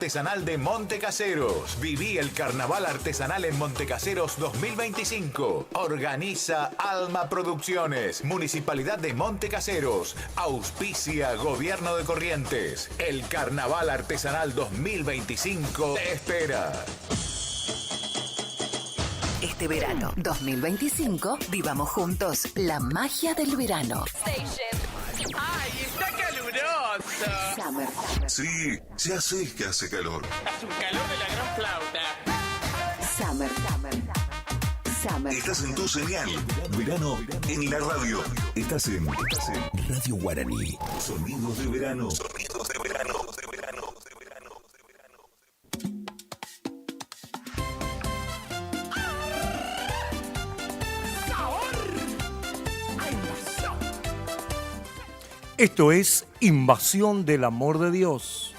Artesanal de Montecaseros. Viví el Carnaval Artesanal en Montecaseros 2025. Organiza Alma Producciones, Municipalidad de Montecaseros. Auspicia Gobierno de Corrientes. El Carnaval Artesanal 2025 te espera. Este verano 2025 vivamos juntos la magia del verano. ¡Ay, está caluroso! Summer. Sí, ya sé que hace calor. Es un calor de la gran flauta. Summer. Estás en tu señal. Verano en la radio. Estás en Radio Guaraní. Sonidos de verano. Sonidos de verano. Esto es Invasión del Amor de Dios.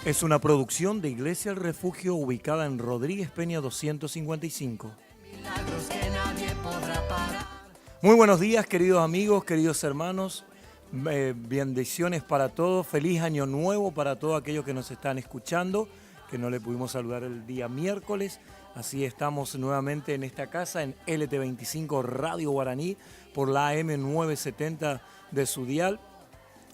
Es una producción de Iglesia El Refugio ubicada en Rodríguez Peña 255. Muy buenos días, queridos amigos, queridos hermanos. Bendiciones para todos. Feliz año nuevo para todos aquellos que nos están escuchando, que no le pudimos saludar el día miércoles. Así estamos nuevamente en esta casa en LT25 Radio Guaraní por la AM 970 de su dial.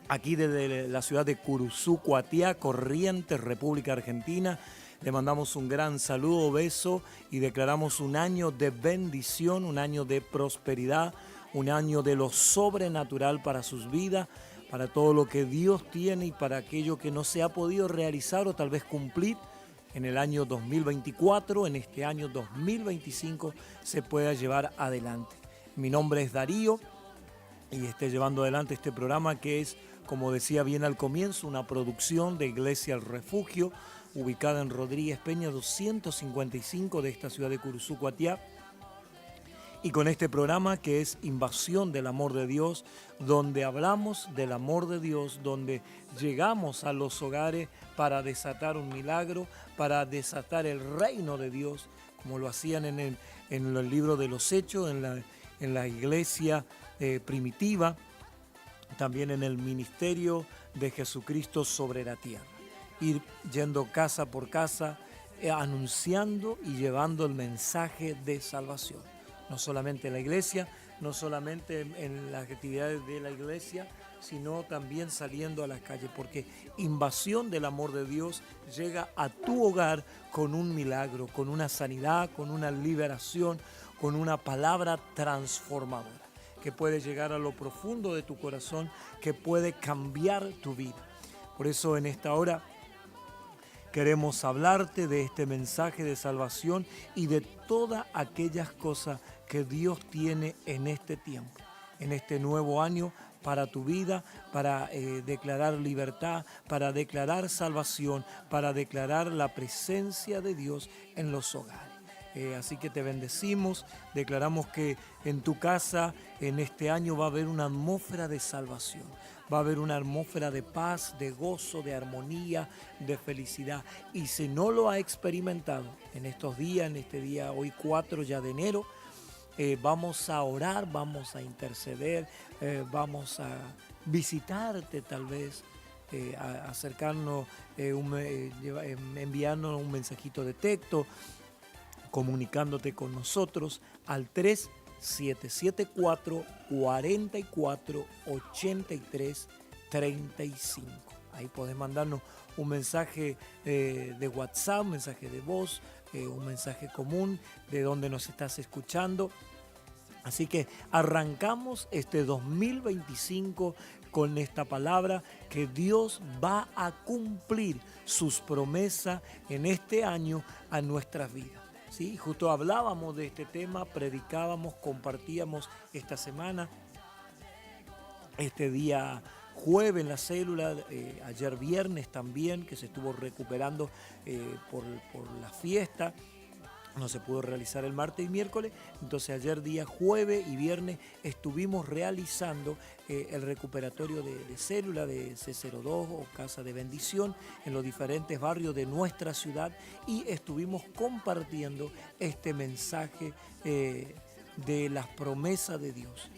Aquí desde la ciudad de Curuzú, Cuatiá, Corrientes, República Argentina. Le mandamos un gran saludo, beso y declaramos un año de bendición, un año de prosperidad, un año de lo sobrenatural para sus vidas, para todo lo que Dios tiene y para aquello que no se ha podido realizar o tal vez cumplir en el año 2024, en este año 2025 se pueda llevar adelante. Mi nombre es Darío y estoy llevando adelante este programa que es, como decía bien al comienzo, una producción de Iglesia El Refugio, ubicada en Rodríguez Peña 255 de esta ciudad de Curuzú, Cuatiá. Y con este programa que es Invasión del Amor de Dios, donde hablamos del amor de Dios, donde llegamos a los hogares para desatar un milagro, para desatar el reino de Dios, como lo hacían en el libro de los Hechos, en la iglesia primitiva, también en el ministerio de Jesucristo sobre la tierra. Ir yendo casa por casa, anunciando y llevando el mensaje de salvación. No solamente en la iglesia, no solamente en las actividades de la iglesia, sino también saliendo a las calles, porque invasión del amor de Dios llega a tu hogar con un milagro, con una sanidad, con una liberación, con una palabra transformadora, que puede llegar a lo profundo de tu corazón, que puede cambiar tu vida. Por eso en esta hora queremos hablarte de este mensaje de salvación y de todas aquellas cosas que Dios tiene en este tiempo, en este nuevo año para tu vida, para declarar libertad, para declarar salvación, para declarar la presencia de Dios en los hogares. Así que te bendecimos, declaramos que en tu casa en este año va a haber una atmósfera de salvación, va a haber una atmósfera de paz, de gozo, de armonía, de felicidad. Y si no lo ha experimentado en estos días, en este día hoy 4 ya de enero, vamos a orar, vamos a interceder, vamos a visitarte tal vez, a acercarnos, enviarnos un mensajito de texto, comunicándote con nosotros al 3774 44 83 35. Ahí podés mandarnos un mensaje de WhatsApp, un mensaje de voz, un mensaje común de donde nos estás escuchando. Así que arrancamos este 2025 con esta palabra que Dios va a cumplir sus promesas en este año a nuestras vidas. Sí, justo hablábamos de este tema, predicábamos, compartíamos esta semana, este día jueves en la célula, ayer viernes también, que se estuvo recuperando por la fiesta. No se pudo realizar el martes y miércoles, entonces ayer día jueves y viernes estuvimos realizando el recuperatorio de célula de C02 o Casa de Bendición en los diferentes barrios de nuestra ciudad y estuvimos compartiendo este mensaje de las promesas de Dios.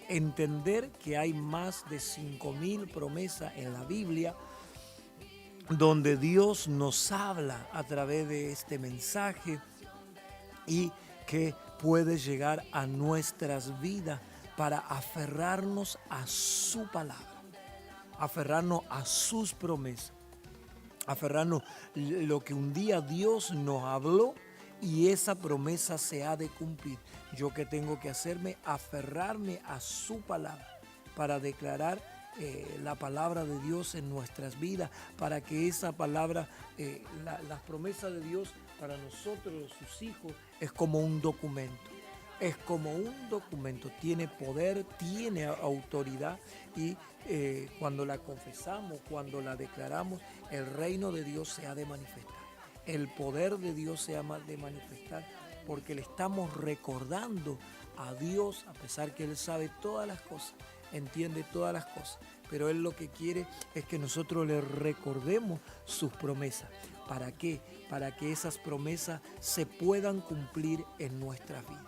Entender que hay más de 5.000 promesas en la Biblia, donde Dios nos habla a través de este mensaje y que puede llegar a nuestras vidas para aferrarnos a su palabra, aferrarnos a sus promesas, aferrarnos a lo que un día Dios nos habló y esa promesa se ha de cumplir. Yo que tengo que hacerme, aferrarme a su palabra para declarar la palabra de Dios en nuestras vidas, para que esa palabra, las promesas de Dios para nosotros, sus hijos, es como un documento. Es como un documento, tiene poder, tiene autoridad y cuando la confesamos, cuando la declaramos, el reino de Dios se ha de manifestar. El poder de Dios se ha de manifestar porque le estamos recordando a Dios, a pesar que Él sabe todas las cosas, entiende todas las cosas, pero Él lo que quiere es que nosotros le recordemos sus promesas. ¿Para qué? Para que esas promesas se puedan cumplir en nuestras vidas.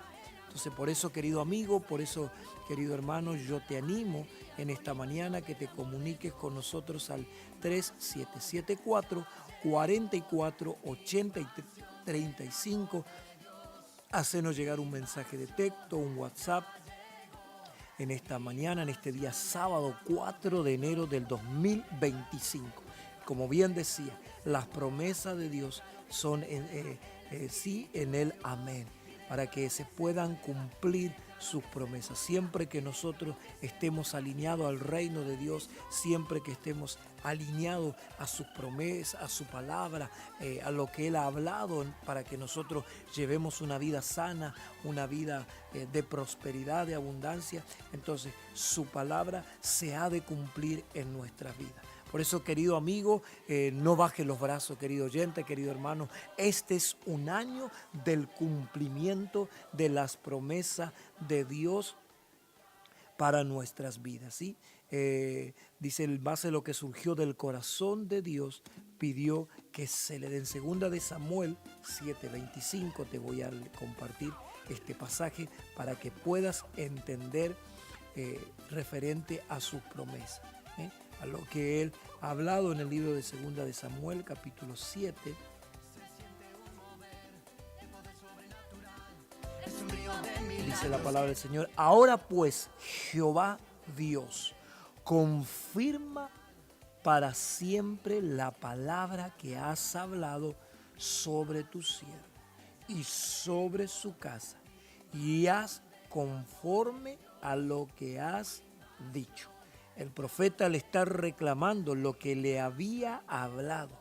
Entonces, por eso, querido amigo, por eso, querido hermano, yo te animo en esta mañana que te comuniques con nosotros al 3774-44-80-35. Hacenos llegar un mensaje de texto, un WhatsApp. En esta mañana, en este día sábado 4 de enero del 2025. Como bien decía, las promesas de Dios son sí en el amén, para que se puedan cumplir sus promesas. Siempre que nosotros estemos alineados al reino de Dios, siempre que estemos alineados a sus promesas, a su palabra, a lo que Él ha hablado, para que nosotros llevemos una vida sana, una vida de prosperidad, de abundancia, entonces su palabra se ha de cumplir en nuestras vidas. Por eso, querido amigo, no baje los brazos, querido oyente, querido hermano. Este es un año del cumplimiento de las promesas de Dios para nuestras vidas, ¿sí? Dice, en base a lo que surgió del corazón de Dios, pidió que se le den. Segunda de Samuel 7:25, te voy a compartir este pasaje para que puedas entender referente a sus promesas, a lo que Él ha hablado en el libro de Segunda de Samuel, capítulo 7. Dice la palabra del Señor: ahora pues, Jehová Dios, confirma para siempre la palabra que has hablado sobre tu siervo y sobre su casa, y haz conforme a lo que has dicho. El profeta le está reclamando lo que le había hablado,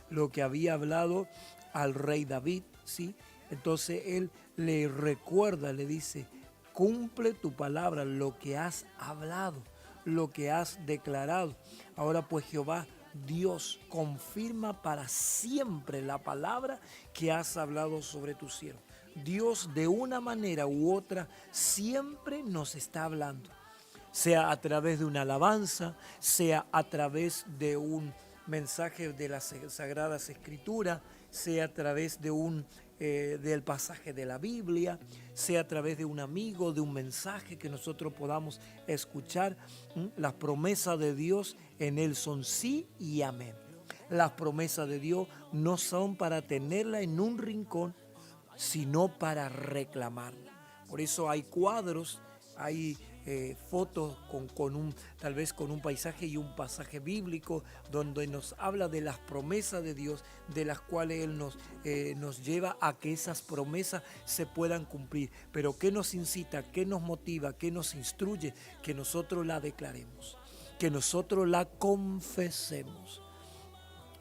lo que había hablado al rey David, ¿sí? Entonces él le recuerda, le dice, cumple tu palabra, lo que has hablado, lo que has declarado. Ahora pues, Jehová Dios, confirma para siempre la palabra que has hablado sobre tu siervo. Dios, de una manera u otra, siempre nos está hablando, sea a través de una alabanza, sea a través de un mensaje de las Sagradas Escrituras, sea a través de del pasaje de la Biblia, sea a través de un amigo, de un mensaje que nosotros podamos escuchar. Las promesas de Dios en Él son sí y amén. Las promesas de Dios no son para tenerla en un rincón, sino para reclamarla. Por eso hay cuadros, hay fotos tal vez con un paisaje y un pasaje bíblico donde nos habla de las promesas de Dios, de las cuales Él nos lleva a que esas promesas se puedan cumplir. Pero ¿qué nos incita? ¿Qué nos motiva? ¿Qué nos instruye? Que nosotros la declaremos, que nosotros la confesemos.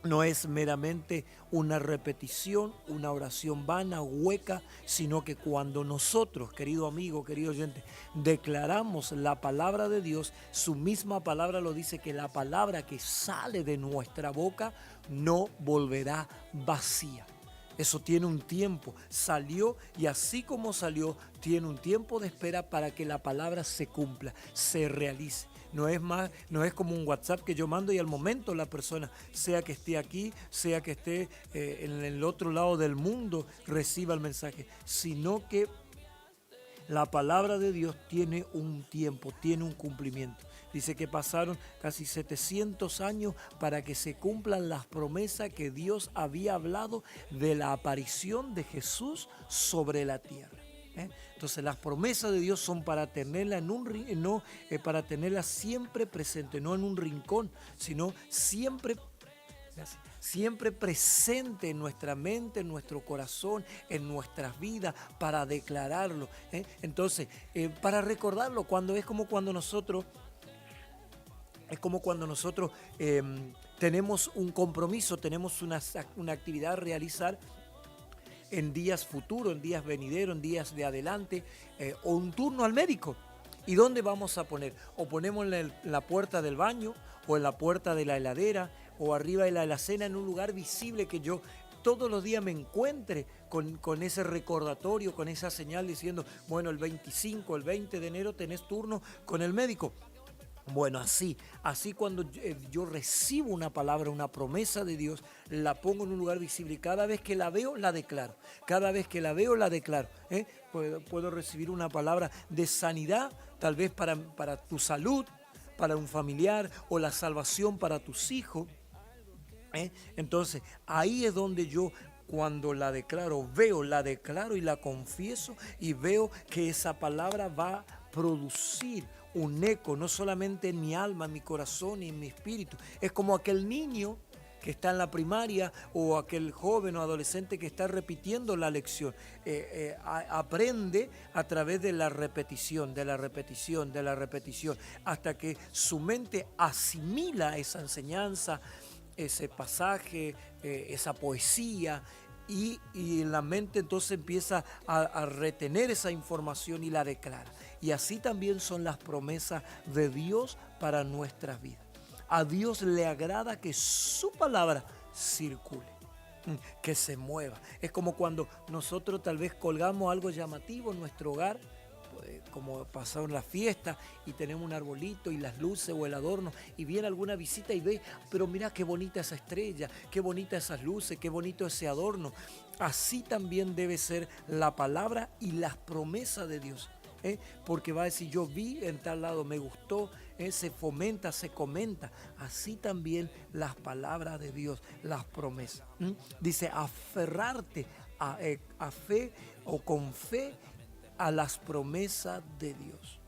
No es meramente una repetición, una oración vana, hueca, sino que cuando nosotros, querido amigo, querido oyente, declaramos la palabra de Dios, su misma palabra lo dice, que la palabra que sale de nuestra boca no volverá vacía. Eso tiene un tiempo, salió y así como salió, tiene un tiempo de espera para que la palabra se cumpla, se realice. No es como un WhatsApp que yo mando y al momento la persona, sea que esté aquí, sea que esté en el otro lado del mundo, reciba el mensaje, sino que La palabra de Dios tiene un tiempo, tiene un cumplimiento. Dice que pasaron casi 700 años para que se cumplan las promesas que Dios había hablado de la aparición de Jesús sobre la tierra. Entonces las promesas de Dios son para tenerla para tenerla siempre presente, no en un rincón, sino siempre presente en nuestra mente, en nuestro corazón, en nuestras vidas, para declararlo. Entonces, para recordarlo, es como cuando nosotros tenemos un compromiso, tenemos una actividad a realizar en días futuros, en días venideros, en días de adelante, o un turno al médico. ¿Y dónde vamos a poner? O ponemos en la puerta del baño, o en la puerta de la heladera, o arriba de la alacena, en un lugar visible que yo todos los días me encuentre con ese recordatorio, con esa señal diciendo, bueno, el 25, el 20 de enero tenés turno con el médico. Bueno, así cuando yo recibo una palabra, una promesa de Dios, la pongo en un lugar visible y cada vez que la veo, la declaro. Cada vez que la veo, la declaro. Puedo recibir una palabra de sanidad, tal vez para tu salud, para un familiar, o la salvación para tus hijos. Entonces, ahí es donde yo, cuando la declaro, la declaro y la confieso, y veo que esa palabra va a producir un eco, no solamente en mi alma, en mi corazón y en mi espíritu. Es como aquel niño que está en la primaria, o aquel joven o adolescente que está repitiendo la lección. Aprende a través de la repetición, hasta que su mente asimila esa enseñanza, ese pasaje, esa poesía, y la mente entonces empieza a retener esa información y la declara. Y así también son las promesas de Dios para nuestras vidas. A Dios le agrada que su palabra circule, que se mueva. Es como cuando nosotros tal vez colgamos algo llamativo en nuestro hogar, como pasó en la fiesta, y tenemos un arbolito y las luces o el adorno, y viene alguna visita y ve, pero mira qué bonita esa estrella, qué bonita esas luces, qué bonito ese adorno. Así también debe ser la palabra y las promesas de Dios. Porque va a decir, yo vi en tal lado, me gustó, se fomenta, se comenta. Así también las palabras de Dios, las promesas. Dice, aferrarte a fe o con fe a las promesas de Dios.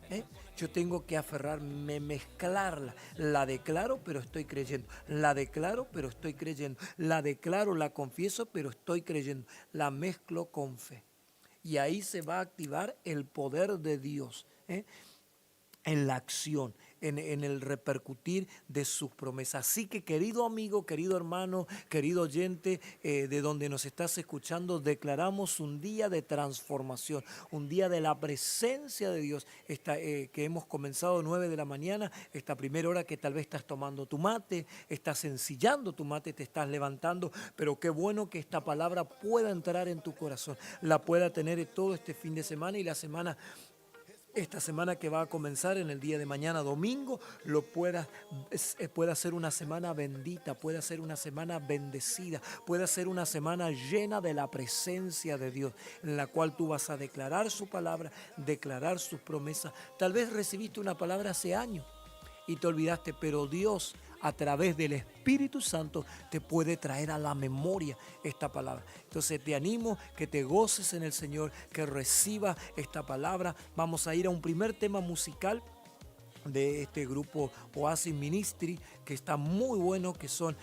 Yo tengo que aferrarme, mezclarla. La declaro, pero estoy creyendo. La declaro, pero estoy creyendo. La declaro, la confieso, pero estoy creyendo. La mezclo con fe. Y ahí se va a activar el poder de Dios, en la acción, en el repercutir de sus promesas. Así que, querido amigo, querido hermano, querido oyente, de donde nos estás escuchando, declaramos un día de transformación, un día de la presencia de Dios, que hemos comenzado 9 de la mañana, esta primera hora que tal vez estás tomando tu mate, estás ensillando tu mate, te estás levantando, pero qué bueno que esta palabra pueda entrar en tu corazón, la pueda tener todo este fin de semana y esta semana que va a comenzar en el día de mañana, domingo, pueda ser una semana bendita, pueda ser una semana bendecida, pueda ser una semana llena de la presencia de Dios, en la cual tú vas a declarar su palabra, declarar sus promesas. Tal vez recibiste una palabra hace años y te olvidaste, pero Dios, a través del Espíritu Santo, te puede traer a la memoria esta palabra. Entonces te animo que te goces en el Señor, que reciba esta palabra. Vamos a ir a un primer tema musical de este grupo Oasis Ministry, que está muy bueno, que son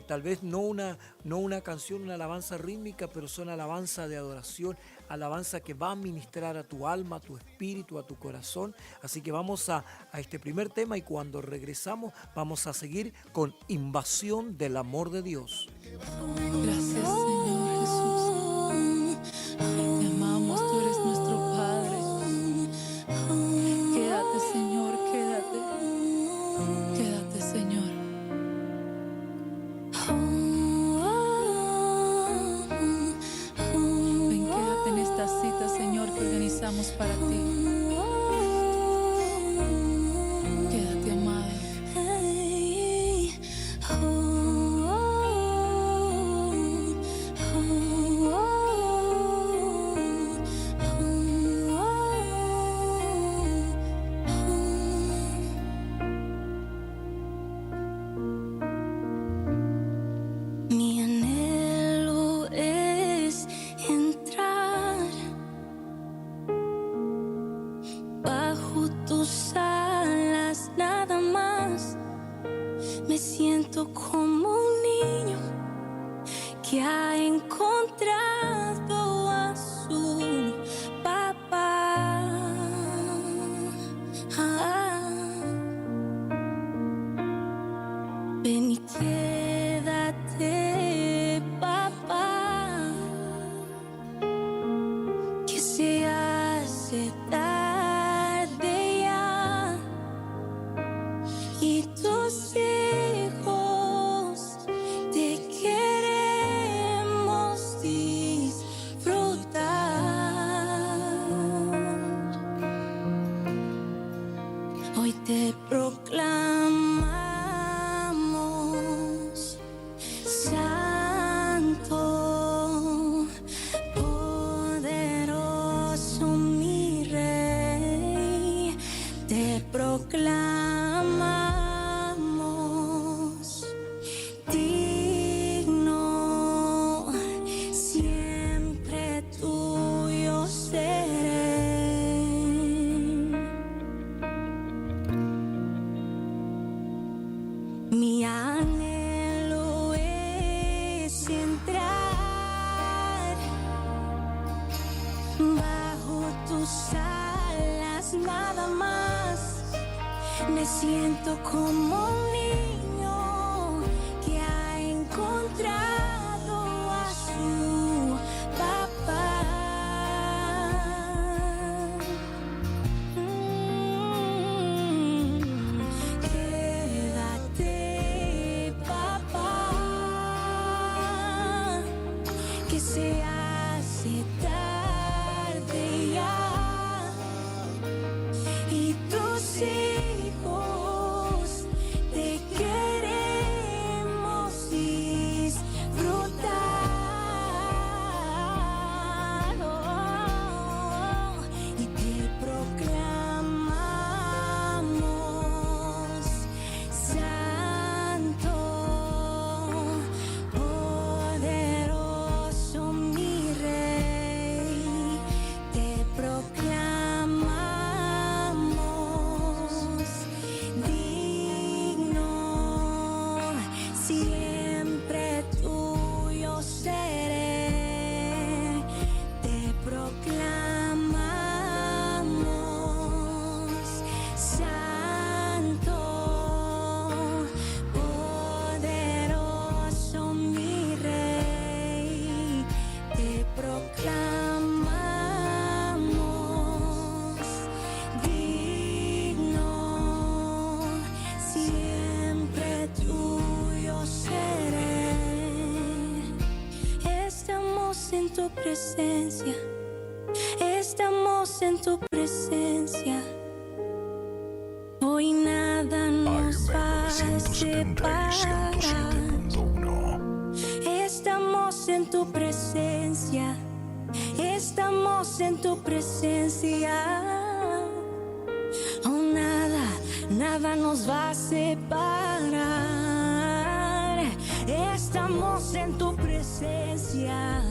tal vez no una canción, una alabanza rítmica, pero son alabanza de adoración, alabanza que va a ministrar a tu alma, a tu espíritu, a tu corazón. Así que vamos a este primer tema, y cuando regresamos vamos a seguir con Invasión del Amor de Dios. Gracias, Señor Jesús. Te amamos, tú eres nuestro Padre. Quédate, Señor, quédate. Quédate, Señor. Ven, quédate en esta cita, Señor, que organizamos para ti. Quédate, amado. Me siento como un niño que ha encontrado a su papá. Ven y quédate, papá, que se hace tarde ya y tus hijos te queremos disfrutar. Hoy te proclamamos santo, poderoso mi rey. Te proclamamos digno, siempre tuyo seré. Mi anhelo es entrar bajo tus alas, nada más. Me siento como un niño que ha encontrado a su papá. Quédate, papá, que se hace tarde ya y tus hijos te queremos disfrutar. Y te proclamamos santo, poderoso mi rey. Te proclamamos digno, siempre tuyo seré. Te proclamamos santo, poderoso mi rey. Te proclamamos digno, siempre tuyo seré. Estamos en tu presencia, estamos en tu presencia. Hoy nada nos va a separar. Estamos en tu presencia, estamos en tu presencia. Oh, nada nos va a separar. Estamos en tu presencia,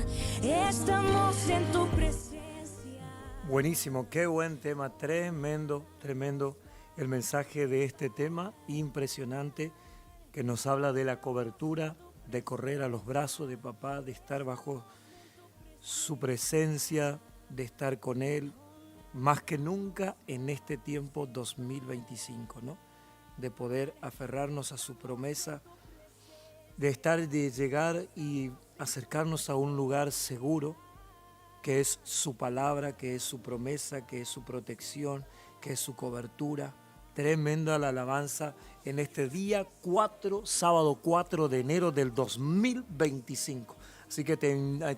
estamos en tu presencia. Buenísimo, qué buen tema, tremendo, tremendo el mensaje de este tema, impresionante, que nos habla de la cobertura, de correr a los brazos de papá, de estar bajo su presencia, de estar con él, más que nunca en este tiempo 2025, ¿no? De poder aferrarnos a su promesa, de llegar y acercarnos a un lugar seguro, que es su palabra, que es su promesa, que es su protección, que es su cobertura. Tremenda la alabanza en este día 4, sábado 4 de enero del 2025. Así que te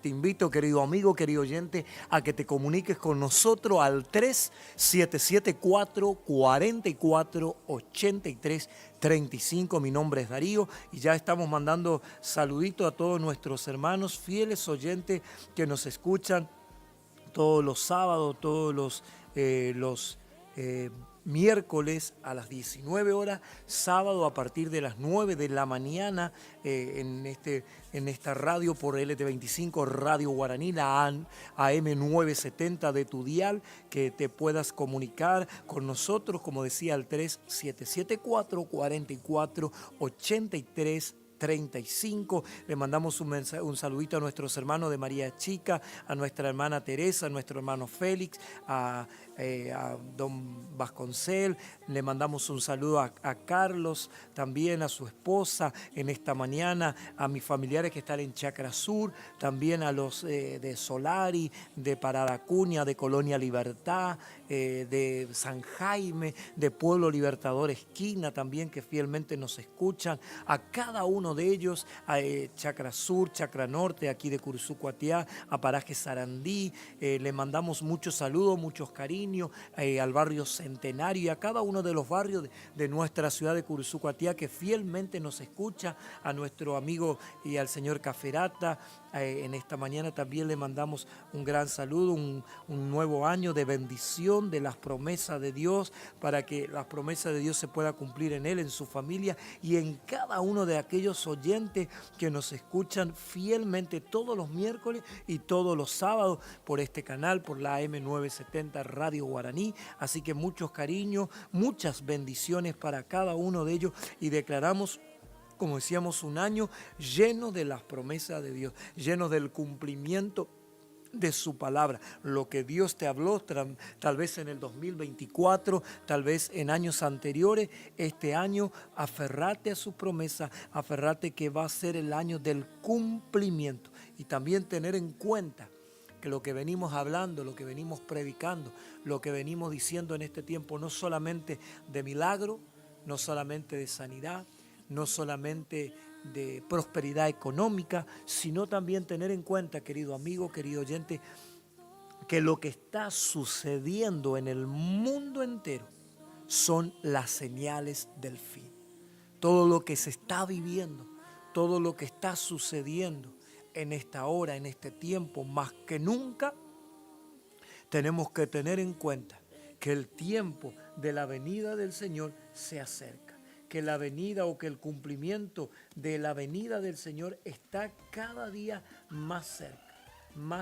invito, querido amigo, querido oyente, a que te comuniques con nosotros al 3774-448335. Mi nombre es Darío y ya estamos mandando saluditos a todos nuestros hermanos, fieles oyentes que nos escuchan todos los sábados, todos los miércoles a las 19 horas, sábado a partir de las 9 de la mañana en esta radio por LT25 Radio Guaraní, la AM 970 de tu dial, que te puedas comunicar con nosotros, como decía, al 3774 44 83 35. Le mandamos un saludito a nuestros hermanos de María Chica, a nuestra hermana Teresa, a nuestro hermano Félix, a don Vasconcel. Le mandamos un saludo a Carlos, también a su esposa en esta mañana, a mis familiares que están en Chacra Sur, también a los de Solari, de Parada Acuña, de Colonia Libertad, de San Jaime, de Pueblo Libertador Esquina también, que fielmente nos escuchan, a cada uno de ellos, a Chacra Sur, Chacra Norte, aquí de Cursucuatiá, a Paraje Sarandí. Le mandamos muchos saludos, muchos cariños al barrio Centenario y a cada uno de los barrios de nuestra ciudad de Cursucuatiá, que fielmente nos escucha, a nuestro amigo y al señor Caferata. En esta mañana también le mandamos un gran saludo, un nuevo año de bendición, de las promesas de Dios, para que las promesas de Dios se puedan cumplir en él, en su familia y en cada uno de aquellos oyentes que nos escuchan fielmente todos los miércoles y todos los sábados por este canal, por la AM970 Radio Guaraní. Así que muchos cariños, muchas bendiciones para cada uno de ellos y declaramos, como decíamos, un año lleno de las promesas de Dios, lleno del cumplimiento de su palabra. Lo que Dios te habló, tal vez en el 2024, tal vez en años anteriores, este año aferrate a su promesa, aferrate que va a ser el año del cumplimiento. Y también tener en cuenta que lo que venimos hablando, lo que venimos predicando, lo que venimos diciendo en este tiempo, no solamente de milagro, no solamente de sanidad, no solamente de prosperidad económica, sino también tener en cuenta, querido amigo, querido oyente, que lo que está sucediendo en el mundo entero son las señales del fin. Todo lo que se está viviendo, todo lo que está sucediendo en esta hora, en este tiempo, más que nunca, tenemos que tener en cuenta que el tiempo de la venida del Señor se acerca, que la venida o que el cumplimiento de la venida del Señor está cada día más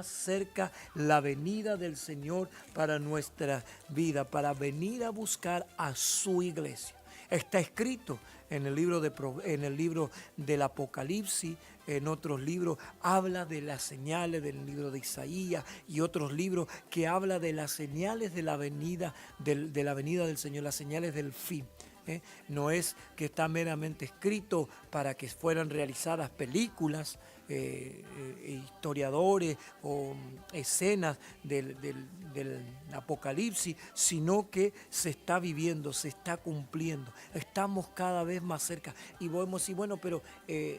cerca la venida del Señor para nuestra vida, para venir a buscar a su iglesia. Está escrito en el libro del Apocalipsis, en otros libros habla de las señales del libro de Isaías y otros libros que habla de las señales de la venida del Señor, las señales del fin. No es que está meramente escrito para que fueran realizadas películas, historiadores o escenas del Apocalipsis, sino que se está viviendo, se está cumpliendo. Estamos cada vez más cerca y podemos decir, bueno, pero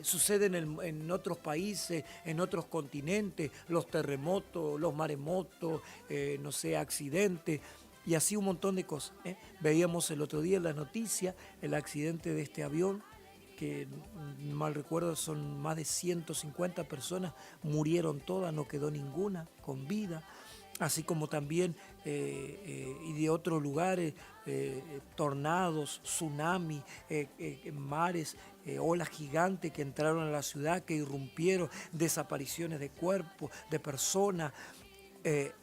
sucede en otros países, en otros continentes, los terremotos, los maremotos, no sé, accidentes. Y así un montón de cosas. Veíamos el otro día en la noticia el accidente de este avión, que mal recuerdo son más de 150 personas, murieron todas, no quedó ninguna con vida. Así como también y de otros lugares, tornados, tsunamis, mares, olas gigantes que entraron a la ciudad, que irrumpieron, desapariciones de cuerpos, de personas.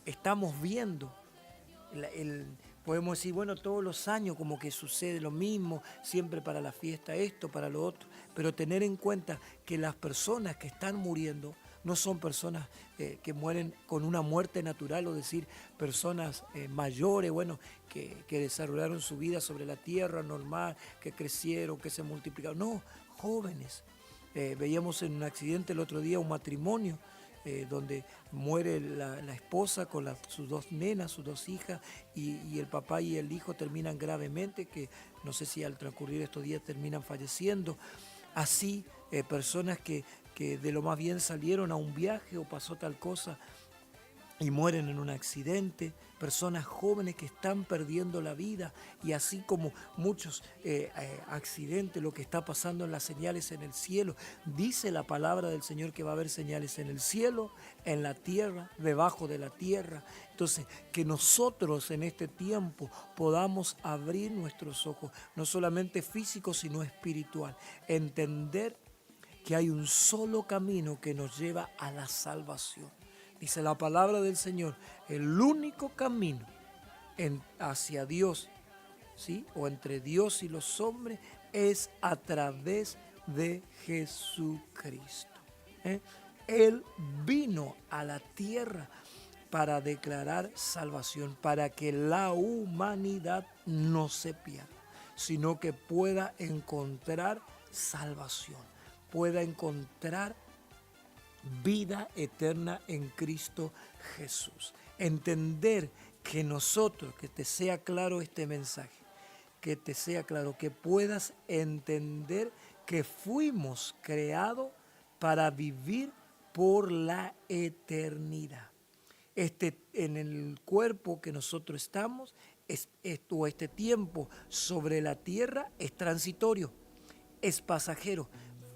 Estamos viendo podemos decir, bueno, todos los años como que sucede lo mismo, siempre para la fiesta esto, para lo otro, pero tener en cuenta que las personas que están muriendo no son personas que mueren con una muerte natural, o decir, personas mayores, bueno, que desarrollaron su vida sobre la tierra normal, que crecieron, que se multiplicaron, no, jóvenes. Veíamos en un accidente el otro día un matrimonio, donde muere la esposa con sus dos nenas, sus dos hijas, y el papá y el hijo terminan gravemente, que no sé si al transcurrir estos días terminan falleciendo. Así, personas que de lo más bien salieron a un viaje o pasó tal cosa y mueren en un accidente, personas jóvenes que están perdiendo la vida, y así como muchos accidentes, lo que está pasando en las señales en el cielo. Dice la palabra del Señor que va a haber señales en el cielo, en la tierra, debajo de la tierra. Entonces, que nosotros en este tiempo podamos abrir nuestros ojos, no solamente físicos, sino espiritual, entender que hay un solo camino que nos lleva a la salvación. Dice la palabra del Señor, el único camino hacia Dios, ¿sí?, o entre Dios y los hombres, es a través de Jesucristo. Él vino a la tierra para declarar salvación, para que la humanidad no se pierda, sino que pueda encontrar salvación, pueda encontrar vida eterna en Cristo Jesús. Entender que nosotros, que te sea claro este mensaje, que te sea claro, que puedas entender que fuimos creados para vivir por la eternidad. En el cuerpo que nosotros estamos, este tiempo sobre la tierra es transitorio, es pasajero.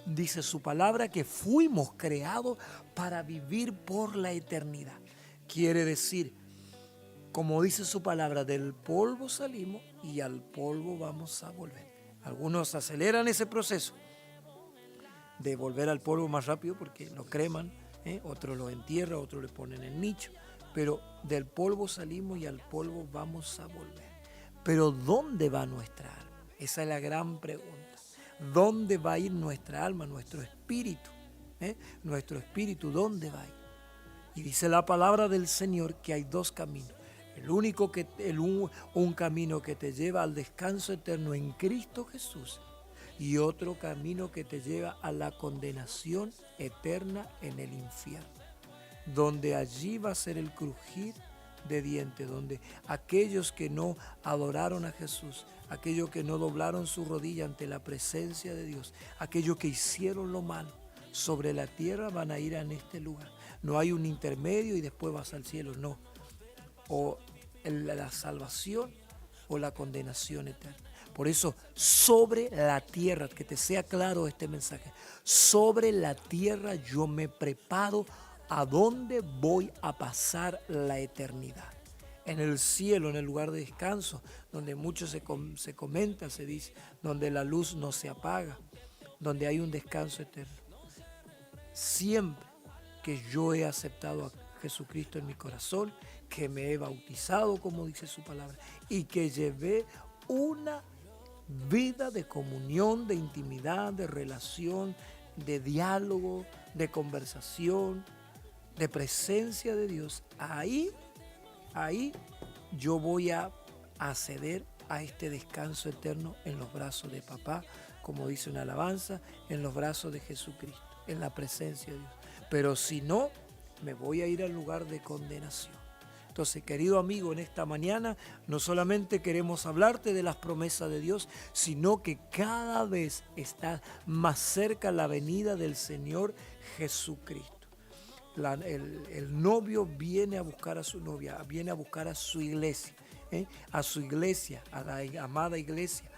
Dice su palabra que fuimos creados para vivir por la eternidad. Quiere decir, como dice su palabra, del polvo salimos y al polvo vamos a volver. Algunos aceleran ese proceso de volver al polvo más rápido porque lo creman, otros lo entierran, otros le ponen en nicho, pero del polvo salimos y al polvo vamos a volver. Pero ¿dónde va nuestra alma? Esa es la gran pregunta. ¿Dónde va a ir nuestra alma, nuestro espíritu? Nuestro espíritu, ¿dónde va a ir? Y dice la palabra del Señor que hay dos caminos. Un camino que te lleva al descanso eterno en Cristo Jesús, y otro camino que te lleva a la condenación eterna en el infierno, donde allí va a ser el crujir de dientes, donde aquellos que no adoraron a Jesús, aquellos que no doblaron su rodilla ante la presencia de Dios, aquellos que hicieron lo malo sobre la tierra, van a ir en este lugar. No hay un intermedio y después vas al cielo, no. O la salvación o la condenación eterna. Por eso, sobre la tierra, que te sea claro este mensaje, sobre la tierra yo me preparo a dónde voy a pasar la eternidad. En el cielo, en el lugar de descanso, donde mucho se comenta, se dice, donde la luz no se apaga, donde hay un descanso eterno. Siempre que yo he aceptado a Jesucristo en mi corazón, que me he bautizado, como dice su palabra, y que llevé una vida de comunión, de intimidad, de relación, de diálogo, de conversación, de presencia de Dios, ahí yo voy a acceder a este descanso eterno en los brazos de papá, como dice una alabanza, en los brazos de Jesucristo, en la presencia de Dios. Pero si no, me voy a ir al lugar de condenación. Entonces, querido amigo, en esta mañana no solamente queremos hablarte de las promesas de Dios, sino que cada vez está más cerca la venida del Señor Jesucristo. El novio viene a buscar a su novia, viene a buscar a su iglesia, a la amada iglesia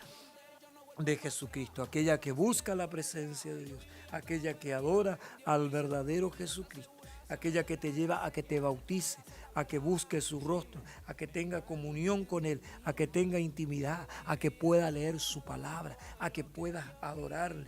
de Jesucristo, aquella que busca la presencia de Dios, aquella que adora al verdadero Jesucristo, aquella que te lleva a que te bautice, a que busque su rostro, a que tenga comunión con Él, a que tenga intimidad, a que pueda leer su palabra, a que pueda adorarle.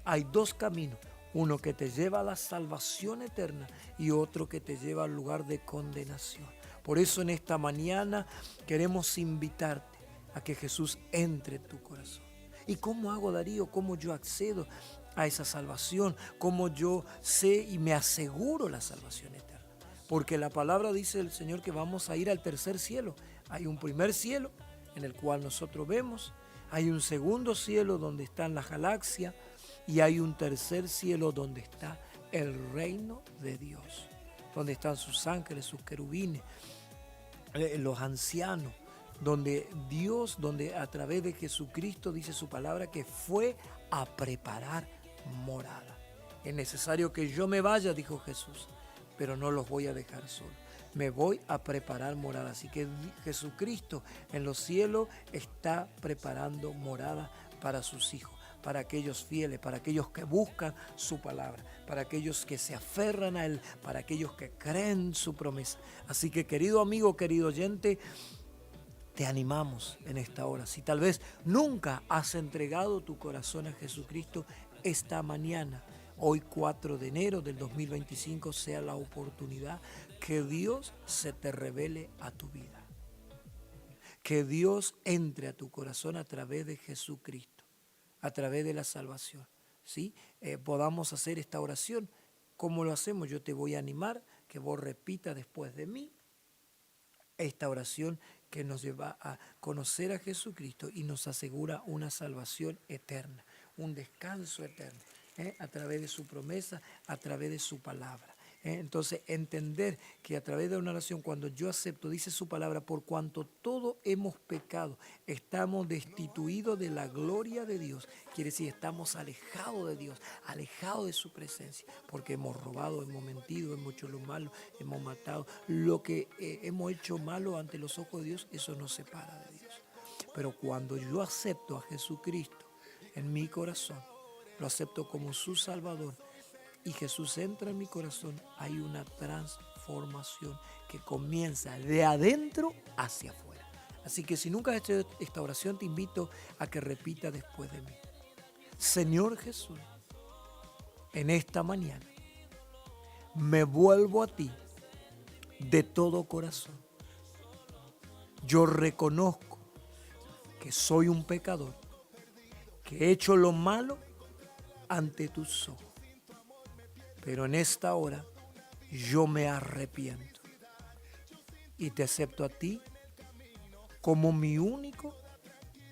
Hay dos caminos. Uno que te lleva a la salvación eterna y otro que te lleva al lugar de condenación. Por eso en esta mañana queremos invitarte a que Jesús entre en tu corazón. ¿Y cómo hago, Darío? ¿Cómo yo accedo a esa salvación? ¿Cómo yo sé y me aseguro la salvación eterna? Porque la palabra dice el Señor que vamos a ir al tercer cielo. Hay un primer cielo en el cual nosotros vemos. Hay un segundo cielo donde están las galaxias. Y hay un tercer cielo donde está el reino de Dios, donde están sus ángeles, sus querubines, los ancianos, donde Dios, donde a través de Jesucristo dice su palabra que fue a preparar morada. Es necesario que yo me vaya, dijo Jesús, pero no los voy a dejar solos. me voy a preparar morada. Así que Jesucristo en los cielos está preparando morada para sus hijos, para aquellos fieles, para aquellos que buscan su palabra, para aquellos que se aferran a Él, para aquellos que creen su promesa. Así que, querido amigo, querido oyente, te animamos en esta hora. Si tal vez nunca has entregado tu corazón a Jesucristo, esta mañana, hoy 4 de enero del 2025, sea la oportunidad que Dios se te revele a tu vida. Que Dios entre a tu corazón a través de Jesucristo, a través de la salvación. ¿Sí? Podamos hacer esta oración. ¿Cómo lo hacemos? Yo te voy a animar que vos repitas después de mí esta oración que nos lleva a conocer a Jesucristo y nos asegura una salvación eterna, un descanso eterno, a través de su promesa, a través de su palabra. Entonces, entender que a través de una oración, cuando yo acepto, dice su palabra, por cuanto todos hemos pecado, estamos destituidos de la gloria de Dios. Quiere decir, estamos alejados de Dios, alejados de su presencia, porque hemos robado, hemos mentido, hemos hecho lo malo, hemos matado. Lo que hemos hecho malo ante los ojos de Dios, eso nos separa de Dios. Pero cuando yo acepto a Jesucristo en mi corazón, lo acepto como su Salvador, y Jesús entra en mi corazón, hay una transformación que comienza de adentro hacia afuera. Así que si nunca has hecho esta oración, te invito a que repita después de mí. Señor Jesús, en esta mañana me vuelvo a ti de todo corazón. Yo reconozco que soy un pecador, que he hecho lo malo ante tus ojos. Pero en esta hora yo me arrepiento y te acepto a ti como mi único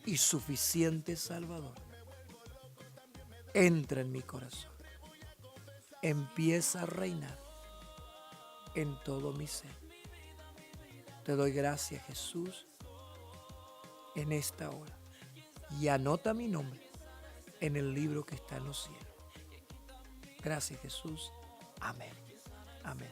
y suficiente Salvador. Entra en mi corazón, empieza a reinar en todo mi ser. Te doy gracias, Jesús, en esta hora, y anota mi nombre en el libro que está en los cielos. Gracias, Jesús. Amén. Amén.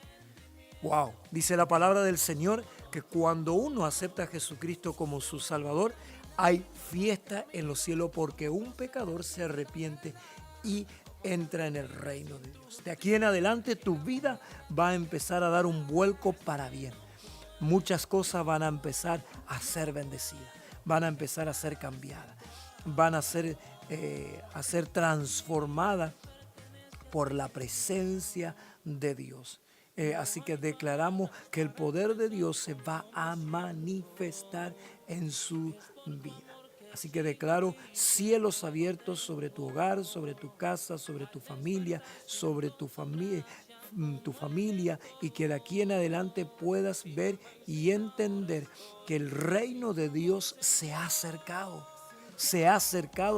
Wow. Dice la palabra del Señor que cuando uno acepta a Jesucristo como su Salvador, hay fiesta en los cielos porque un pecador se arrepiente y entra en el reino de Dios. De aquí en adelante tu vida va a empezar a dar un vuelco para bien. Muchas cosas van a empezar a ser bendecidas, van a empezar a ser cambiadas, van a ser transformadas por la presencia de Dios. Así que declaramos que el poder de Dios se va a manifestar en su vida. Así que declaro cielos abiertos sobre tu hogar, sobre tu casa, sobre tu familia, y que de aquí en adelante puedas ver y entender que el reino de Dios se ha acercado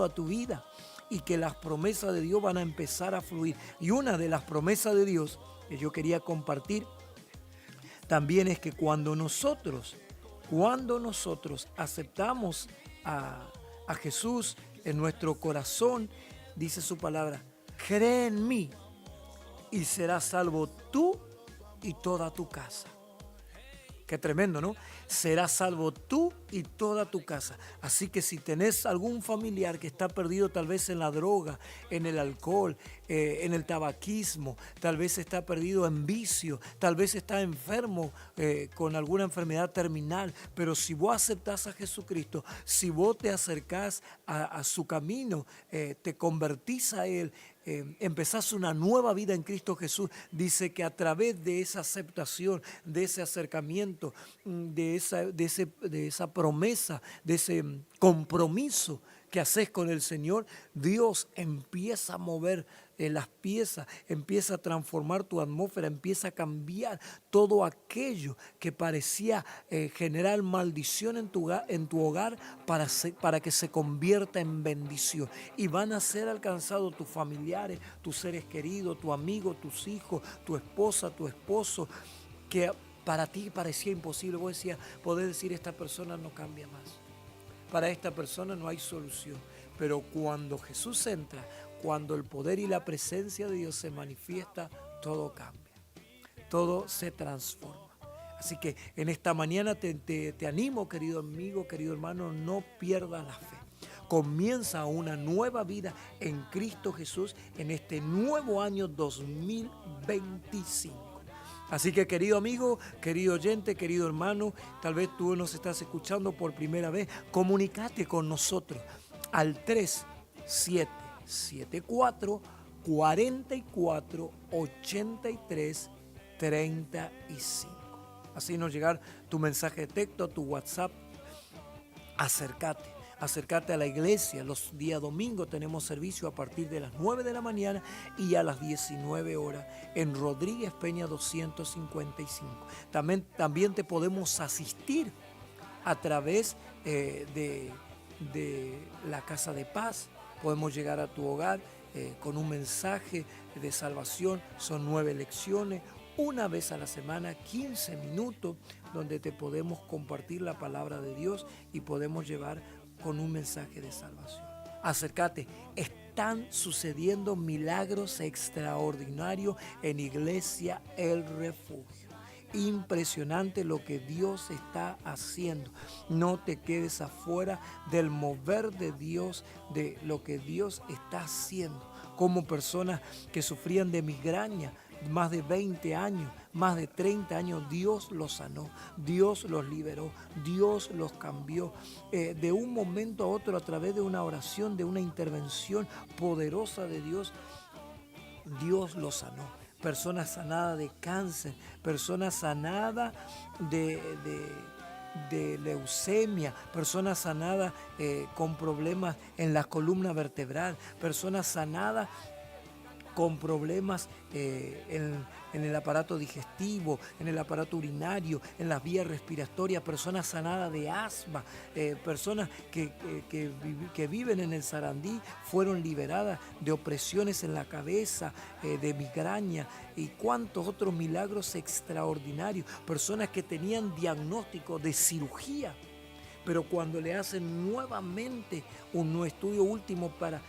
a tu vida. Y que las promesas de Dios van a empezar a fluir. Y una de las promesas de Dios que yo quería compartir también es que cuando nosotros aceptamos a Jesús en nuestro corazón, dice su palabra, cree en mí y serás salvo tú y toda tu casa. Qué tremendo, ¿no? Serás salvo tú y toda tu casa. Así que si tenés algún familiar que está perdido tal vez en la droga, en el alcohol, en el tabaquismo, tal vez está perdido en vicio, tal vez está enfermo con alguna enfermedad terminal, pero si vos aceptás a Jesucristo, si vos te acercás a su camino, te convertís a Él, empezás una nueva vida en Cristo Jesús, dice que a través de esa aceptación, de ese acercamiento, de esa promesa, de ese compromiso que haces con el Señor, Dios empieza a mover las piezas, empieza a transformar tu atmósfera, empieza a cambiar todo aquello que parecía generar maldición en tu hogar para que se convierta en bendición. Y van a ser alcanzados tus familiares, tus seres queridos, tu amigo, tus hijos, tu esposa, tu esposo, que para ti parecía imposible. Vos decías, poder decir, esta persona no cambia más. Para esta persona no hay solución. Pero cuando Jesús entra, cuando el poder y la presencia de Dios se manifiesta, todo cambia. Todo se transforma. Así que en esta mañana te animo, querido amigo, querido hermano, no pierdas la fe. Comienza una nueva vida en Cristo Jesús en este nuevo año 2025. Así que, querido amigo, querido oyente, querido hermano, tal vez tú nos estás escuchando por primera vez, comunícate con nosotros al 3774 44 83 35. Así nos llegar tu mensaje de texto, tu WhatsApp. Acércate a la iglesia. Los días domingos tenemos servicio a partir de las 9 de la mañana y a las 19 horas en Rodríguez Peña 255. También te podemos asistir a través de la Casa de Paz. Podemos llegar a tu hogar con un mensaje de salvación. Son 9 lecciones, una vez a la semana, 15 minutos, donde te podemos compartir la palabra de Dios y podemos llevar con un mensaje de salvación. Acércate, están sucediendo milagros extraordinarios en Iglesia El Refugio. Impresionante lo que Dios está haciendo. No te quedes afuera del mover de Dios, de lo que Dios está haciendo. Como personas que sufrían de migraña, más de 20 años, más de 30 años, Dios los sanó, Dios los liberó, Dios los cambió. De un momento a otro, a través de una oración, de una intervención poderosa de Dios, Dios los sanó. Personas sanadas de cáncer, personas sanadas de leucemia, personas sanadas con problemas en la columna vertebral, personas sanadas con problemas en el aparato digestivo, en el aparato urinario, en las vías respiratorias, personas sanadas de asma, personas que viven en el Sarandí fueron liberadas de opresiones en la cabeza, de migraña y cuantos otros milagros extraordinarios, personas que tenían diagnóstico de cirugía, pero cuando le hacen nuevamente un estudio último para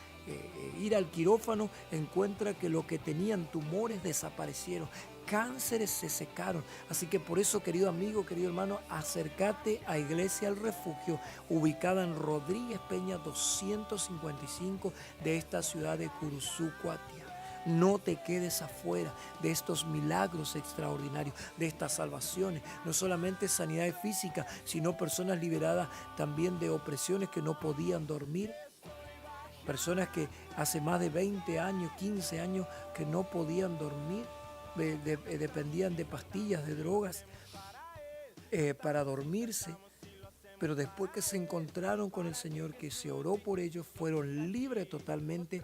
ir al quirófano, encuentra que lo que tenían tumores desaparecieron, cánceres se secaron. Así que por eso, querido amigo, querido hermano, acércate a Iglesia El Refugio, ubicada en Rodríguez Peña 255 de esta ciudad de Curuzú, Cuatia. No te quedes afuera de estos milagros extraordinarios, de estas salvaciones. No solamente sanidad física, sino personas liberadas también de opresiones que no podían dormir. Personas que hace más de 20 años, 15 años que no podían dormir, dependían de pastillas, de drogas para dormirse. Pero después que se encontraron con el Señor, que se oró por ellos, fueron libres totalmente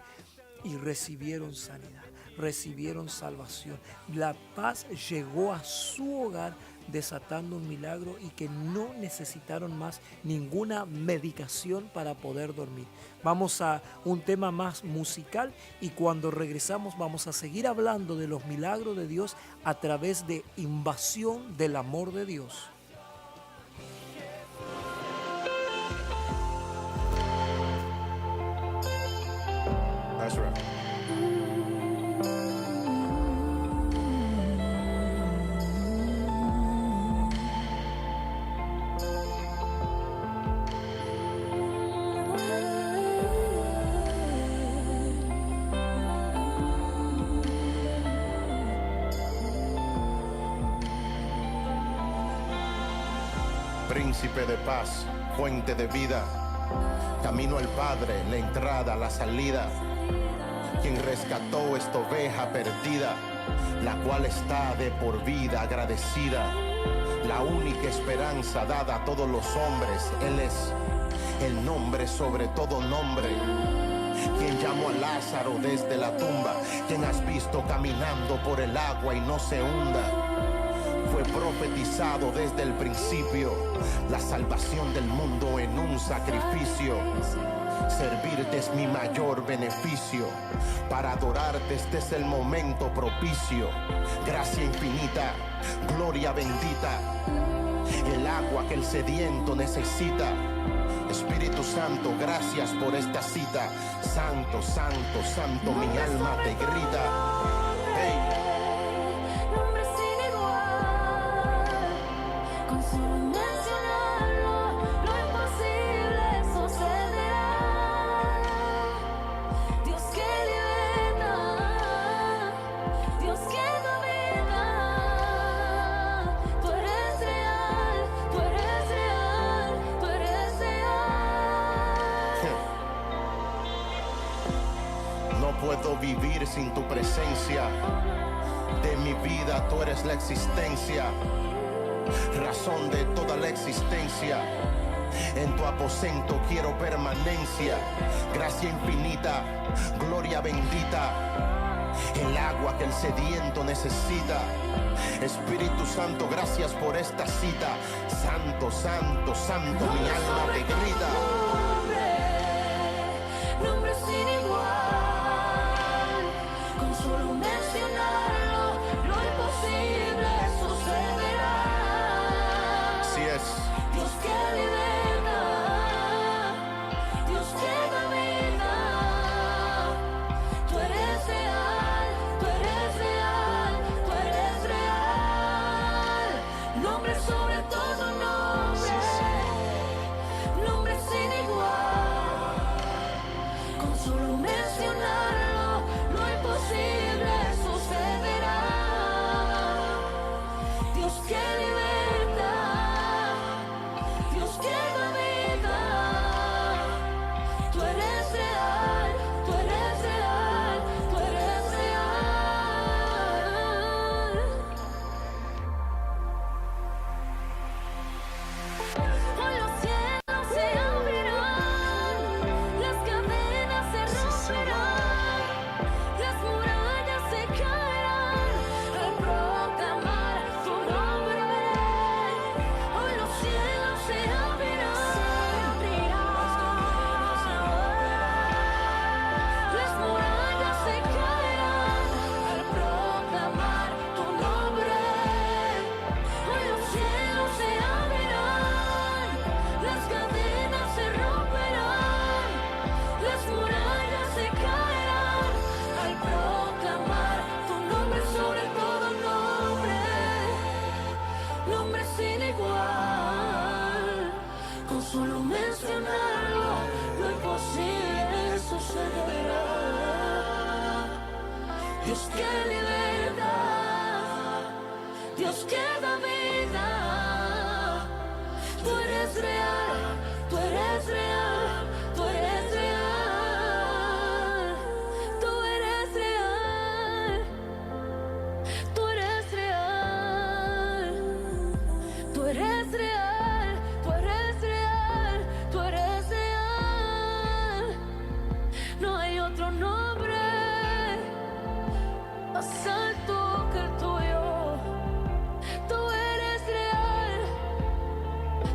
y recibieron sanidad, recibieron salvación. La paz llegó a su hogar desatando un milagro y que no necesitaron más ninguna medicación para poder dormir. Vamos a un tema más musical y cuando regresamos vamos a seguir hablando de los milagros de Dios a través de Invasión del Amor de Dios. That's right. Príncipe de paz, fuente de vida, camino al Padre, la entrada, la salida, quien rescató esta oveja perdida, la cual está de por vida agradecida, la única esperanza dada a todos los hombres. Él es el nombre sobre todo nombre, quien llamó a Lázaro desde la tumba, quien has visto caminando por el agua y no se hunda. Fue profetizado desde el principio, la salvación del mundo en un sacrificio. Servirte es mi mayor beneficio, para adorarte este es el momento propicio. Gracia infinita, gloria bendita, el agua que el sediento necesita. Espíritu Santo, gracias por esta cita. Santo, santo, santo, mi alma te grita. Hey. Dios que da vida. Tú eres real, tú eres real, tú eres real. No puedo vivir sin tu presencia. De mi vida tú eres la existencia, razón de toda la existencia. En tu aposento quiero permanencia, gracia infinita, gloria bendita, el agua que el sediento necesita. Espíritu Santo, gracias por esta cita. Santo, santo, santo, mi alma te grita. Nombre sin igual, con solo mencionarlo, lo imposible sucederá. Así es. Dios que liberta, Dios que da vida. Tú eres real, tú eres real, tú eres real. Nombre sobre todo nombre, nombre sin igual. Con solo mencionarlo, lo imposible sucederá. Dios que liberta, Dios que da vida. Tú eres real, tú eres real, tú eres real. Hoy los cielos se abrirán, las cadenas se romperán, las murallas se caerán al proclamar tu nombre. Hoy los cielos se abrirán, las murallas se caerán al proclamar tu nombre. Hoy los cielos se abrirán, las cadenas se romperán, las murallas se caerán al proclamar tu nombre sobre todo nombre, nombre sin igual. Con solo mencionarlo, lo imposible sucederá. Dios que liberta, Dios que da vida. Tú eres real, tú eres real, tú eres real. Tú eres real, tú eres real. Tú eres real, tú eres real, tú eres real. No hay otro nombre más alto que el tuyo. Tú eres real,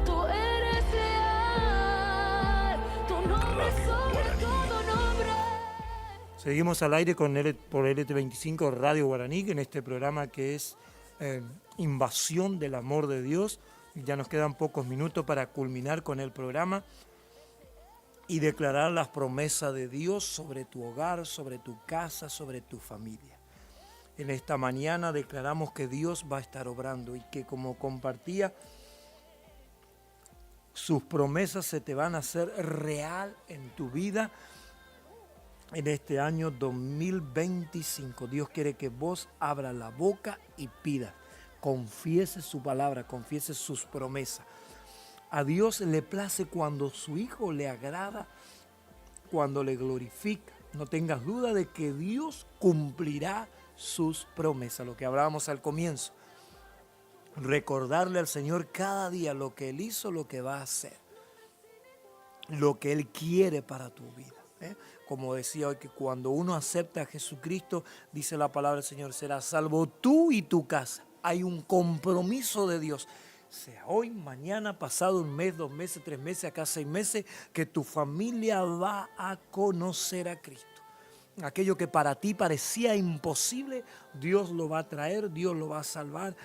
tú eres real. Tu nombre es sobre todo nombre. Seguimos al aire con por LT25 Radio Guaraní, en este programa que es Invasión del Amor de Dios. Ya nos quedan pocos minutos para culminar con el programa y declarar las promesas de Dios sobre tu hogar, sobre tu casa, sobre tu familia. En esta mañana declaramos que Dios va a estar obrando y que, como compartía, sus promesas se te van a hacer real en tu vida en este año 2025. Dios quiere que vos abras la boca y pidas, confieses su palabra, confieses sus promesas. A Dios le place cuando su Hijo le agrada, cuando le glorifica. No tengas duda de que Dios cumplirá sus promesas, lo que hablábamos al comienzo. Recordarle al Señor cada día lo que Él hizo, lo que va a hacer, lo que Él quiere para tu vida. Como decía hoy, que cuando uno acepta a Jesucristo, dice la palabra del Señor, serás salvo tú y tu casa. Hay un compromiso de Dios. Sea hoy, mañana, pasado un mes, 2 meses, 3 meses, acá 6 meses, que tu familia va a conocer a Cristo. Aquello que para ti parecía imposible, Dios lo va a traer, Dios lo va a salvar.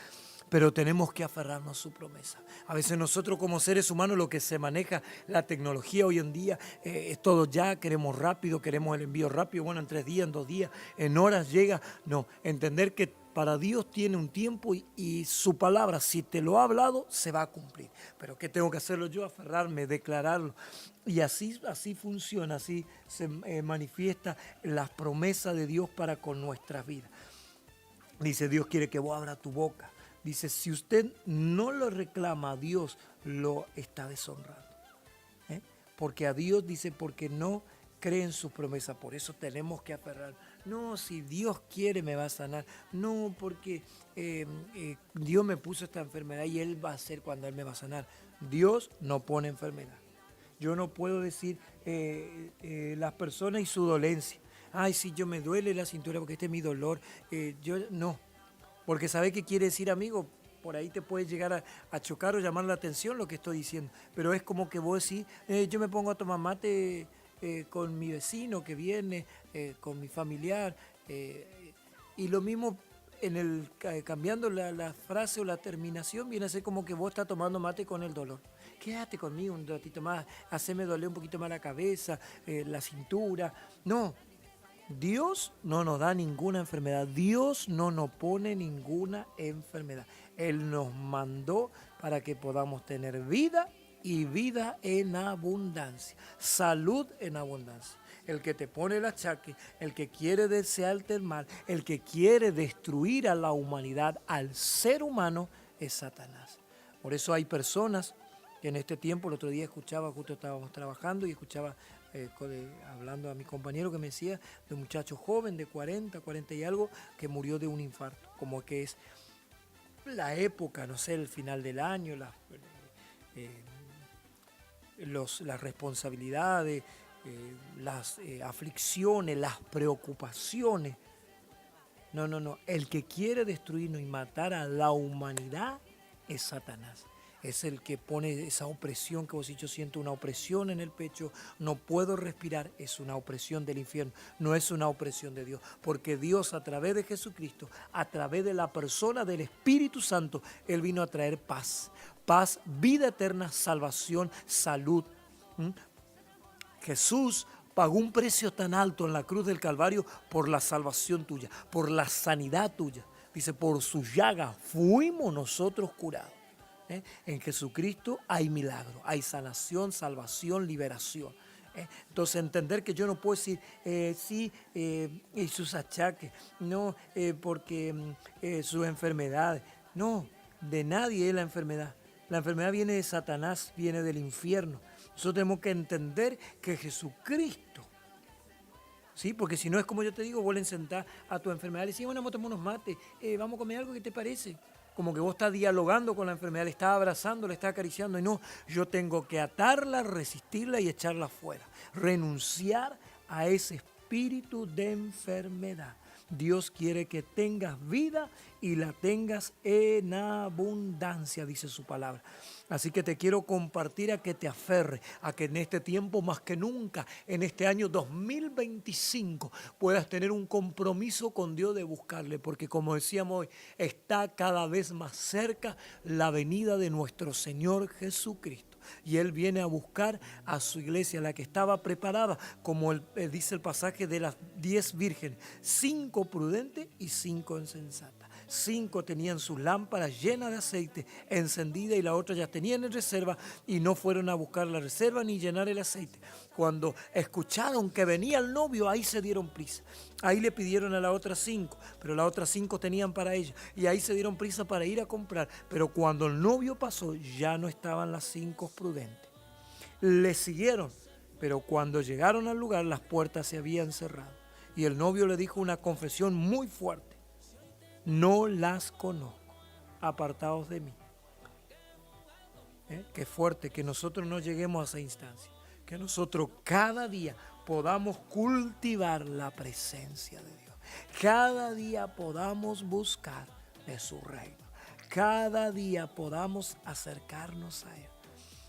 Pero tenemos que aferrarnos a su promesa. A veces nosotros como seres humanos, lo que se maneja, la tecnología hoy en día, es todo ya, queremos rápido, queremos el envío rápido, bueno, en 3 días, en 2 días, en horas llega. No, entender que para Dios tiene un tiempo y su palabra, si te lo ha hablado, se va a cumplir. Pero ¿qué tengo que hacerlo yo? Aferrarme, declararlo. Y así funciona, así se manifiesta las promesas de Dios para con nuestras vidas. Dice, Dios quiere que vos abras tu boca. Dice, si usted no lo reclama a Dios, lo está deshonrando. Porque a Dios dice, porque no cree en sus promesas, por eso tenemos que aferrar. No, si Dios quiere me va a sanar. No, porque Dios me puso esta enfermedad y Él va a hacer cuando Él me va a sanar. Dios no pone enfermedad. Yo no puedo decir las personas y su dolencia. Ay, si yo me duele la cintura porque este es mi dolor. Yo no, porque ¿sabe qué quiere decir, amigo? Por ahí te puede llegar a chocar o llamar la atención lo que estoy diciendo. Pero es como que vos decís, yo me pongo a tomar mate con mi vecino que viene, con mi familiar. Y lo mismo, cambiando la frase o la terminación, viene a ser como que vos estás tomando mate con el dolor. Quédate conmigo un ratito más, haceme doler un poquito más la cabeza, la cintura. No, Dios no nos da ninguna enfermedad. Dios no nos pone ninguna enfermedad. Él nos mandó para que podamos tener vida y vida en abundancia. Salud en abundancia. El que te pone el achaque, el que quiere desearte el mal, el que quiere destruir a la humanidad, al ser humano, es Satanás. Por eso hay personas que en este tiempo, el otro día escuchaba, justo estábamos trabajando y escuchaba hablando a mi compañero que me decía de un muchacho joven de 40 y algo que murió de un infarto, como que es la época, no sé, el final del año, las responsabilidades, las aflicciones, las preocupaciones. No, el que quiere destruirnos y matar a la humanidad es Satanás. Es el que pone esa opresión que vos dicho, yo siento una opresión en el pecho, no puedo respirar, es una opresión del infierno, no es una opresión de Dios, porque Dios a través de Jesucristo, a través de la persona del Espíritu Santo, Él vino a traer paz, vida eterna, salvación, salud. Jesús pagó un precio tan alto en la cruz del Calvario por la salvación tuya, por la sanidad tuya. Dice, por sus llagas fuimos nosotros curados. En Jesucristo hay milagro, hay sanación, salvación, liberación. Entonces entender que yo no puedo decir sí y sus achaques, no porque sus enfermedades, no, de nadie es la enfermedad. La enfermedad viene de Satanás, viene del infierno. Nosotros tenemos que entender que Jesucristo, ¿sí? Porque si no es como yo te digo, vos le sentás a tu enfermedad y le decís, bueno, vamos a tomar unos mates, vamos a comer algo, ¿qué te parece? Como que vos estás dialogando con la enfermedad, le estás abrazando, le estás acariciando. Y no, yo tengo que atarla, resistirla y echarla fuera. Renunciar a ese espíritu de enfermedad. Dios quiere que tengas vida y la tengas en abundancia, dice su palabra. Así que te quiero compartir a que te aferre, a que en este tiempo más que nunca, en este año 2025, puedas tener un compromiso con Dios de buscarle, porque como decíamos hoy, está cada vez más cerca la venida de nuestro Señor Jesucristo. Y Él viene a buscar a su iglesia, la que estaba preparada, como dice el pasaje de las 10 vírgenes, 5 prudentes y 5 insensatas. 5 tenían sus lámparas llenas de aceite, encendida, y la otra ya tenían en reserva y no fueron a buscar la reserva ni llenar el aceite. Cuando escucharon que venía el novio, ahí se dieron prisa. Ahí le pidieron a las otras 5, pero las otras 5 tenían para ella. Y ahí se dieron prisa para ir a comprar. Pero cuando el novio pasó, ya no estaban las 5 prudentes. Le siguieron, pero cuando llegaron al lugar, las puertas se habían cerrado. Y el novio le dijo una confesión muy fuerte. No las conozco, apartados de mí. Qué fuerte que nosotros no lleguemos a esa instancia. Que nosotros cada día podamos cultivar la presencia de Dios. Cada día podamos buscar de su reino. Cada día podamos acercarnos a Él.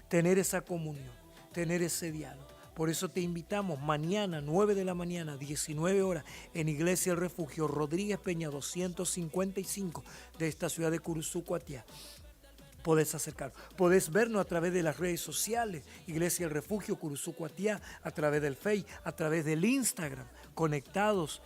Tener esa comunión, tener ese diálogo. Por eso te invitamos mañana, 9 de la mañana, 19 horas, en Iglesia El Refugio, Rodríguez Peña 255 de esta ciudad de Curuzú, Cuatiá. Podés acercar, podés vernos a través de las redes sociales, Iglesia El Refugio, Curuzú, Cuatiá, a través del Facebook, a través del Instagram, conectados,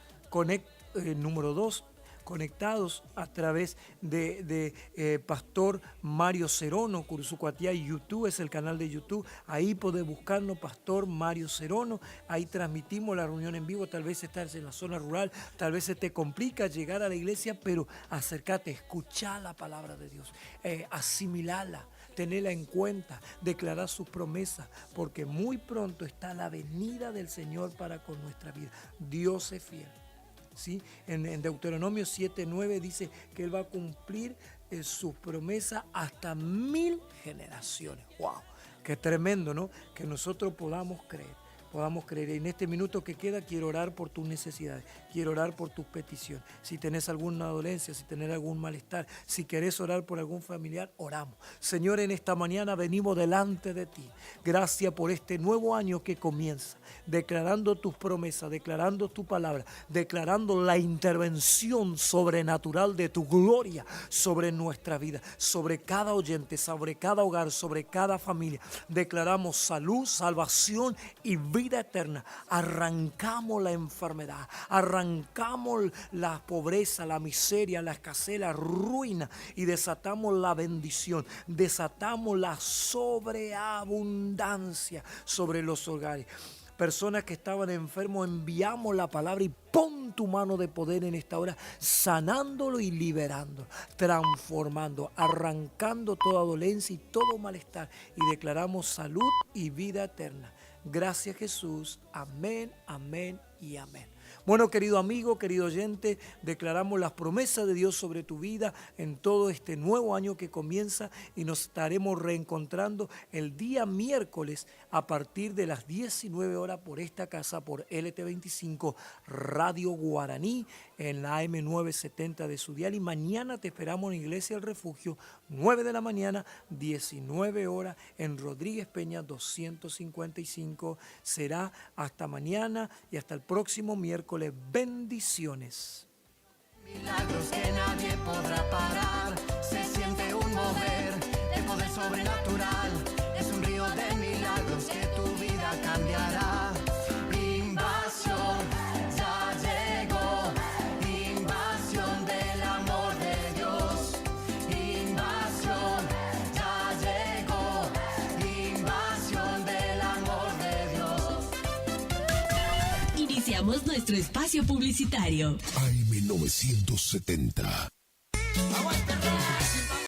número 2, conectados a través de Pastor Mario Cerono, Curuzucuatiá, YouTube es el canal de YouTube. Ahí podés buscarnos, Pastor Mario Cerono. Ahí transmitimos la reunión en vivo. Tal vez estás en la zona rural, tal vez se te complica llegar a la iglesia, pero acércate, escuchá la palabra de Dios, asimilala, tenerla en cuenta, declarar sus promesas, porque muy pronto está la venida del Señor para con nuestra vida. Dios es fiel. ¿Sí? En Deuteronomio 7:9 dice que Él va a cumplir sus promesas hasta 1000 generaciones. ¡Wow! Qué tremendo, ¿no? Que nosotros podamos creer. En este minuto que queda quiero orar por tus necesidades, quiero orar por tus peticiones. Si tenés alguna dolencia, si tenés algún malestar, si querés orar por algún familiar, oramos. Señor, en esta mañana venimos delante de ti. Gracias por este nuevo año que comienza, declarando tus promesas, declarando tu palabra, declarando la intervención sobrenatural de tu gloria sobre nuestra vida, sobre cada oyente, sobre cada hogar, sobre cada familia. Declaramos salud, salvación y vida eterna. Arrancamos la enfermedad, arrancamos la pobreza, la miseria, la escasez, la ruina y desatamos la bendición, desatamos la sobreabundancia sobre los hogares. Personas que estaban enfermos, enviamos la palabra y pon tu mano de poder en esta hora, sanándolo y liberándolo, transformando, arrancando toda dolencia y todo malestar y declaramos salud y vida eterna. Gracias, Jesús. Amén, amén y amén. Bueno, querido amigo, querido oyente, declaramos las promesas de Dios sobre tu vida en todo este nuevo año que comienza y nos estaremos reencontrando el día miércoles a partir de las 19 horas por esta casa, por LT25 Radio Guaraní en la AM970 de su dial. Y mañana te esperamos en Iglesia El Refugio, 9 de la mañana, 19 horas en Rodríguez Peña 255. Será hasta mañana y hasta el próximo miércoles. Bendiciones. Milagros que nadie podrá parar, se siente un mover de poder sobrenatural, es un río de milagros que tu vida cambiará. Invasión ya llegó, invasión del amor de Dios, invasión ya llegó, invasión del amor de Dios. Iniciamos nuestro espacio publicitario. AM970. Aguanta.